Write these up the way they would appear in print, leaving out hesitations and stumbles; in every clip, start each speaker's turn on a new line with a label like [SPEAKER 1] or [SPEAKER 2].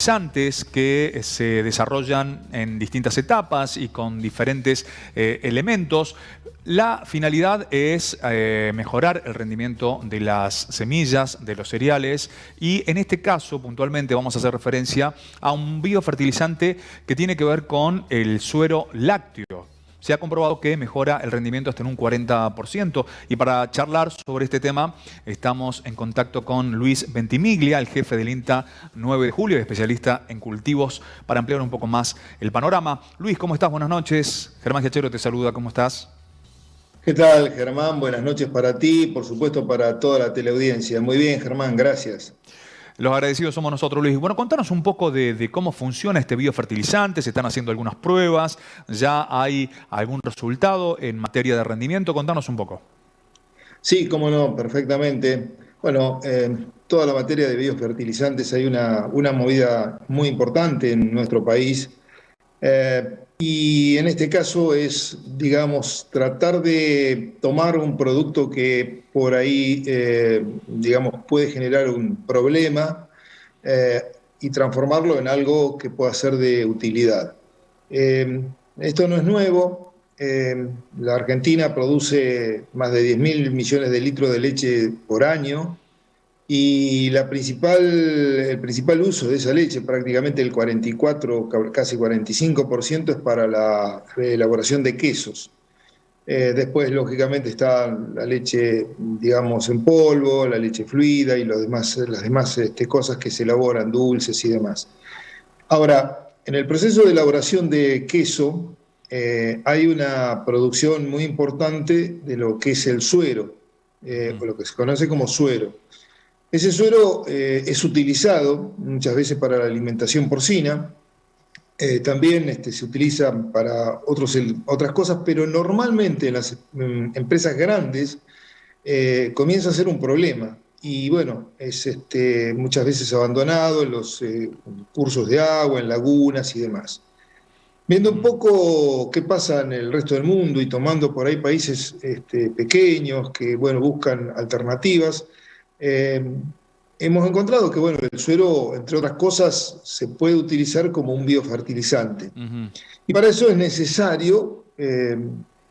[SPEAKER 1] fertilizantes que se desarrollan en distintas etapas y con diferentes elementos. La finalidad es mejorar el rendimiento de las semillas, de los cereales, y en este caso puntualmente vamos a hacer referencia a un biofertilizante que tiene que ver con el suero lácteo. Se ha comprobado que mejora el rendimiento hasta en un 40%. Y para charlar sobre este tema estamos en contacto con Luis Ventimiglia, el jefe del INTA 9 de Julio, especialista en cultivos, para ampliar un poco más el panorama. Luis, ¿cómo estás? Buenas noches. Germán Giachero te saluda. ¿Cómo estás?
[SPEAKER 2] ¿Qué tal, Germán? Buenas noches para ti, por supuesto para toda la teleaudiencia. Muy bien, Germán, gracias.
[SPEAKER 1] Los agradecidos somos nosotros, Luis. Bueno, contanos un poco de cómo funciona este biofertilizante. Se están haciendo algunas pruebas. ¿Ya hay algún resultado en materia de rendimiento? Contanos un poco.
[SPEAKER 2] Sí, cómo no, perfectamente. Bueno, toda la materia de biofertilizantes hay una movida muy importante en nuestro país. Y en este caso es, digamos, tratar de tomar un producto que por ahí, digamos, puede generar un problema eh, y transformarlo en algo que pueda ser de utilidad. Eh, Esto no es nuevo. La Argentina produce más de 10.000 millones de litros de leche por año. Y el principal uso de esa leche, prácticamente el 44, casi 45%, es para la elaboración de quesos. Después, lógicamente, está la leche, digamos, en polvo, la leche fluida y las demás cosas que se elaboran, dulces y demás. Ahora, en el proceso de elaboración de queso, hay una producción muy importante de lo que es el suero, o lo que se conoce como suero. Ese suero es utilizado muchas veces para la alimentación porcina, también se utiliza para otras cosas, pero normalmente en las empresas grandes comienza a ser un problema. Y bueno, es muchas veces abandonado en los cursos de agua, en lagunas y demás. Viendo un poco qué pasa en el resto del mundo y tomando por ahí países pequeños que bueno, buscan alternativas, eh, hemos encontrado que bueno, el suero, entre otras cosas, se puede utilizar como un biofertilizante.
[SPEAKER 1] Ujú.
[SPEAKER 2] Y para eso es necesario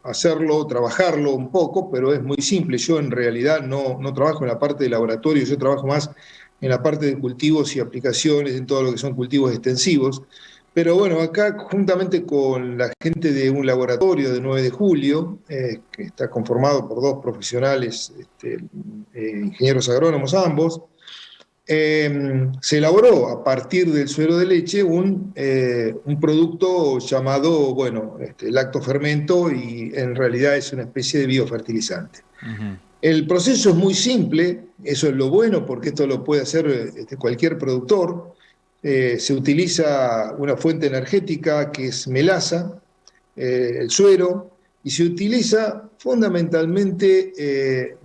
[SPEAKER 2] hacerlo, trabajarlo un poco, pero es muy simple. Yo en realidad no trabajo en la parte de laboratorio, yo trabajo más en la parte de cultivos y aplicaciones, en todo lo que son cultivos extensivos. Pero bueno, acá juntamente con la gente de un laboratorio de 9 de julio, que está conformado por dos profesionales, ingenieros agrónomos ambos, se elaboró a partir del suero de leche un producto llamado, bueno, lactofermento, y en realidad es una especie de biofertilizante.
[SPEAKER 1] Ujú.
[SPEAKER 2] El proceso es muy simple, eso es lo bueno porque esto lo puede hacer cualquier productor. Se utiliza una fuente energética que es melaza, el suero, y se utiliza fundamentalmente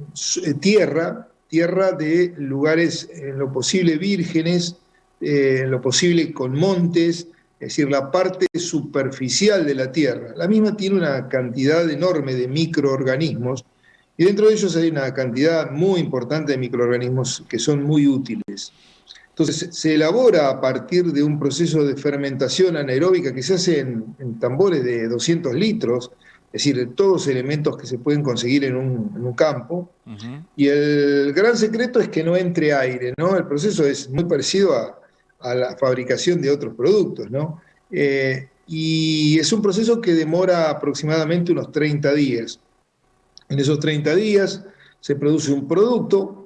[SPEAKER 2] tierra de lugares en lo posible vírgenes, en lo posible con montes, es decir, la parte superficial de la tierra. La misma tiene una cantidad enorme de microorganismos y dentro de ellos hay una cantidad muy importante de microorganismos que son muy útiles. Entonces, se elabora a partir de un proceso de fermentación anaeróbica que se hace en tambores de 200 litros, es decir, todos elementos que se pueden conseguir en un campo.
[SPEAKER 1] Ujú.
[SPEAKER 2] Y el gran secreto es que no entre aire, ¿no? El proceso es muy parecido a la fabricación de otros productos, ¿no? Y es un proceso que demora aproximadamente unos 30 días. En esos 30 días se produce un producto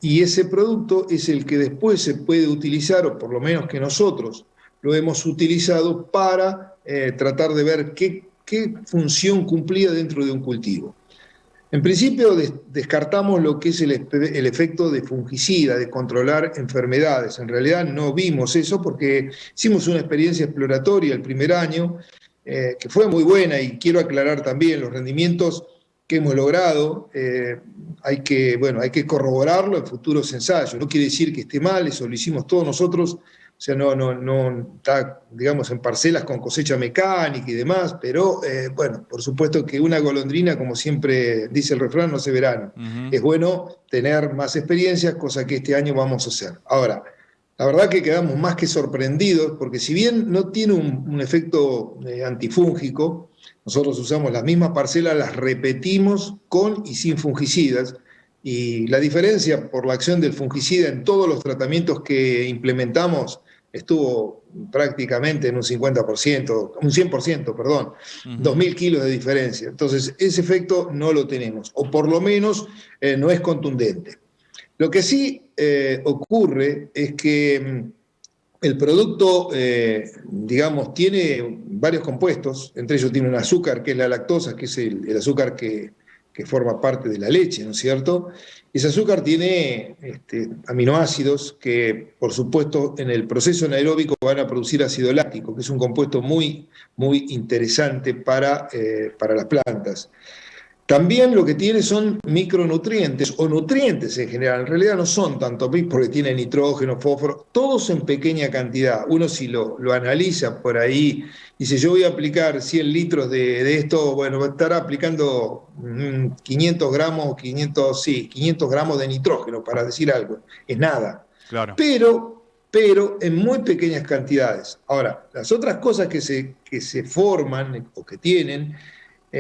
[SPEAKER 2] y ese producto es el que después se puede utilizar, o por lo menos que nosotros lo hemos utilizado para tratar de ver qué función cumplía dentro de un cultivo. En principio descartamos lo que es el efecto de fungicida, de controlar enfermedades. En realidad no vimos eso porque hicimos una experiencia exploratoria el primer año, que fue muy buena, y quiero aclarar también los rendimientos que hemos logrado. Hay que corroborarlo en futuros ensayos. No quiere decir que esté mal, eso lo hicimos todos nosotros. O sea, no está, digamos, en parcelas con cosecha mecánica y demás, pero bueno, por supuesto que una golondrina, como siempre dice el refrán, no hace verano.
[SPEAKER 1] Ujú.
[SPEAKER 2] Es bueno tener más experiencias, cosa que este año vamos a hacer. Ahora, La verdad que quedamos más que sorprendidos, porque si bien no tiene un efecto antifúngico, nosotros usamos las mismas parcelas, las repetimos con y sin fungicidas, y la diferencia por la acción del fungicida en todos los tratamientos que implementamos estuvo prácticamente en un 50%, un 100%, perdón, 2.000 kilos de diferencia. Entonces, ese efecto no lo tenemos, o por lo menos no es contundente. Lo que sí ocurre es que el producto, digamos, tiene varios compuestos, entre ellos tiene un azúcar que es la lactosa, que es el azúcar que forma parte de la leche, ¿no es cierto? Ese azúcar tiene aminoácidos que, por supuesto, en el proceso anaeróbico van a producir ácido láctico, que es un compuesto muy, muy interesante para las plantas. También lo que tiene son micronutrientes o nutrientes en general. En realidad no son tanto porque tiene nitrógeno, fósforo, todos en pequeña cantidad. Uno si lo analiza por ahí, dice yo voy a aplicar 100 litros de esto, bueno, va a estar aplicando 500 gramos, 500 gramos de nitrógeno, para decir algo. Es nada.
[SPEAKER 1] Claro.
[SPEAKER 2] Pero en muy pequeñas cantidades. Ahora, las otras cosas que se forman o que tienen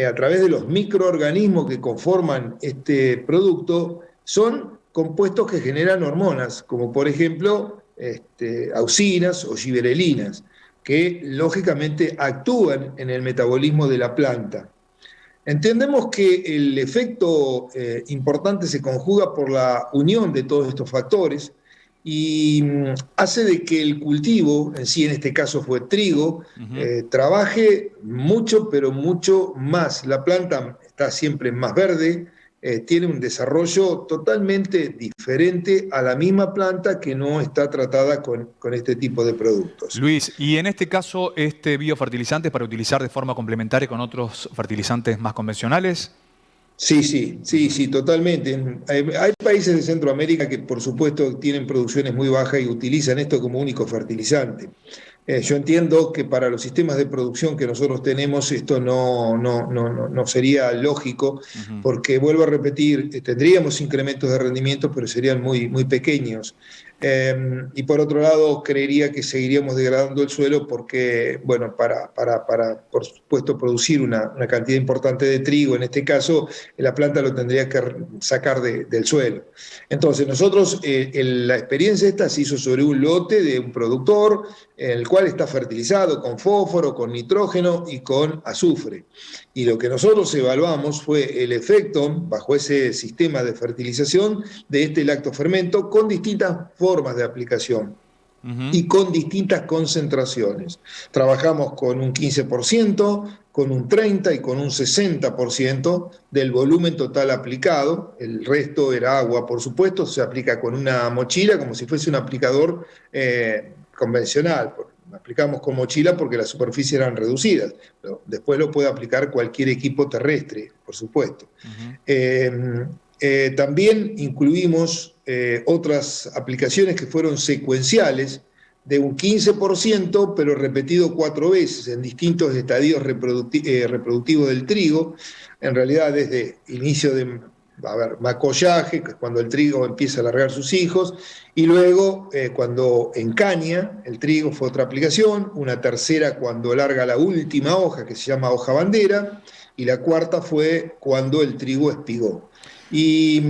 [SPEAKER 2] a través de los microorganismos que conforman este producto, son compuestos que generan hormonas, como por ejemplo auxinas o giberelinas, que lógicamente actúan en el metabolismo de la planta. Entendemos que el efecto importante se conjuga por la unión de todos estos factores y hace de que el cultivo, en sí en este caso fue trigo, trabaje mucho, pero mucho más. La planta está siempre más verde, tiene un desarrollo totalmente diferente a la misma planta que no está tratada con este tipo de productos.
[SPEAKER 1] Luis, y en este caso, ¿este biofertilizante es para utilizar de forma complementaria con otros fertilizantes más convencionales?
[SPEAKER 2] Sí, totalmente. Hay países de Centroamérica que por supuesto tienen producciones muy bajas y utilizan esto como único fertilizante. Yo entiendo que para los sistemas de producción que nosotros tenemos esto no sería lógico, porque vuelvo a repetir, tendríamos incrementos de rendimiento, pero serían muy, muy pequeños. Y por otro lado, creería que seguiríamos degradando el suelo porque, bueno, para por supuesto, producir una cantidad importante de trigo, en este caso, la planta lo tendría que sacar del suelo. Entonces, nosotros, la experiencia esta se hizo sobre un lote de un productor, en el cual está fertilizado con fósforo, con nitrógeno y con azufre. Y lo que nosotros evaluamos fue el efecto, bajo ese sistema de fertilización, de este lactofermento con distintas formas de aplicación y con distintas concentraciones. Trabajamos con un 15%, con un 30% y con un 60% del volumen total aplicado. El resto era agua, por supuesto, se aplica con una mochila como si fuese un aplicador convencional. Aplicamos con mochila porque las superficies eran reducidas, pero después lo puede aplicar cualquier equipo terrestre, por supuesto. También incluimos otras aplicaciones que fueron secuenciales de un 15%, pero repetido 4 veces en distintos estadios reproductivos del trigo, en realidad desde inicio de macollaje, que es cuando el trigo empieza a largar sus hijos, y luego cuando encaña el trigo fue otra aplicación, una tercera cuando larga la última hoja, que se llama hoja bandera, y la cuarta fue cuando el trigo espigó. Y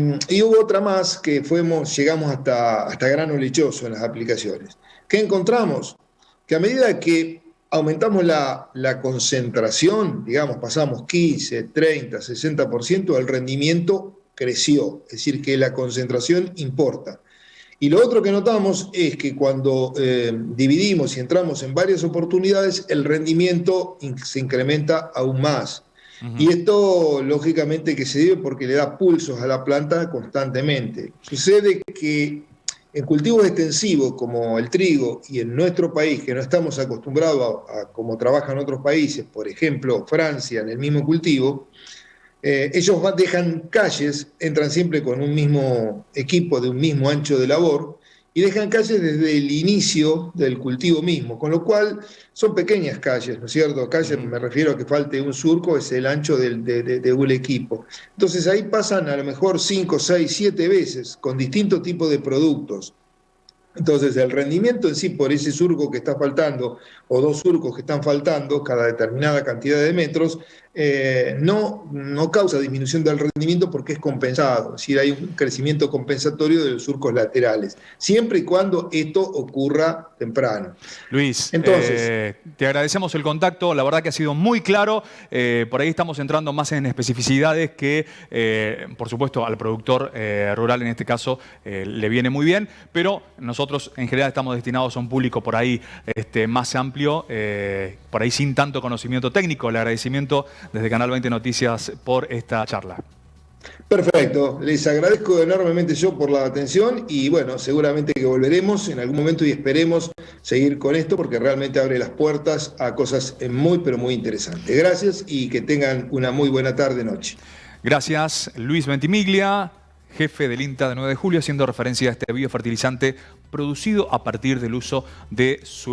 [SPEAKER 2] hubo otra más que llegamos hasta grano lechoso en las aplicaciones. ¿Qué encontramos? Que a medida que aumentamos la concentración, digamos, pasamos 15, 30, 60%, el rendimiento creció, es decir, que la concentración importa. Y lo otro que notamos es que cuando dividimos y entramos en varias oportunidades, el rendimiento se incrementa aún más. Y esto, lógicamente, que se debe porque le da pulsos a la planta constantemente. Sucede que en cultivos extensivos como el trigo y en nuestro país, que no estamos acostumbrados a cómo trabajan otros países, por ejemplo, Francia, en el mismo cultivo, ellos dejan calles, entran siempre con un mismo equipo de un mismo ancho de labor, y dejan calles desde el inicio del cultivo mismo, con lo cual son pequeñas calles, ¿no es cierto? Calles, me refiero a que falte un surco, es el ancho de un equipo. Entonces ahí pasan a lo mejor 5, 6, 7 veces con distintos tipos de productos. Entonces, el rendimiento en sí por ese surco que está faltando, o dos surcos que están faltando, cada determinada cantidad de metros, no causa disminución del rendimiento porque es compensado. Es decir, hay un crecimiento compensatorio de los surcos laterales, siempre y cuando esto ocurra temprano.
[SPEAKER 1] Luis,
[SPEAKER 2] Entonces,
[SPEAKER 1] te agradecemos el contacto, la verdad que ha sido muy claro, por ahí estamos entrando más en especificidades que, por supuesto, al productor rural en este caso le viene muy bien, pero nosotros en general estamos destinados a un público por ahí más amplio, por ahí sin tanto conocimiento técnico. El agradecimiento desde Canal 20 Noticias por esta charla.
[SPEAKER 2] perfecto, les agradezco enormemente yo por la atención y bueno, seguramente que volveremos en algún momento y esperemos seguir con esto porque realmente abre las puertas a cosas muy, pero muy interesantes. Gracias y que tengan una muy buena tarde-noche.
[SPEAKER 1] Gracias, Luis Ventimiglia, jefe del INTA de 9 de julio, haciendo referencia a este biofertilizante producido a partir del uso de su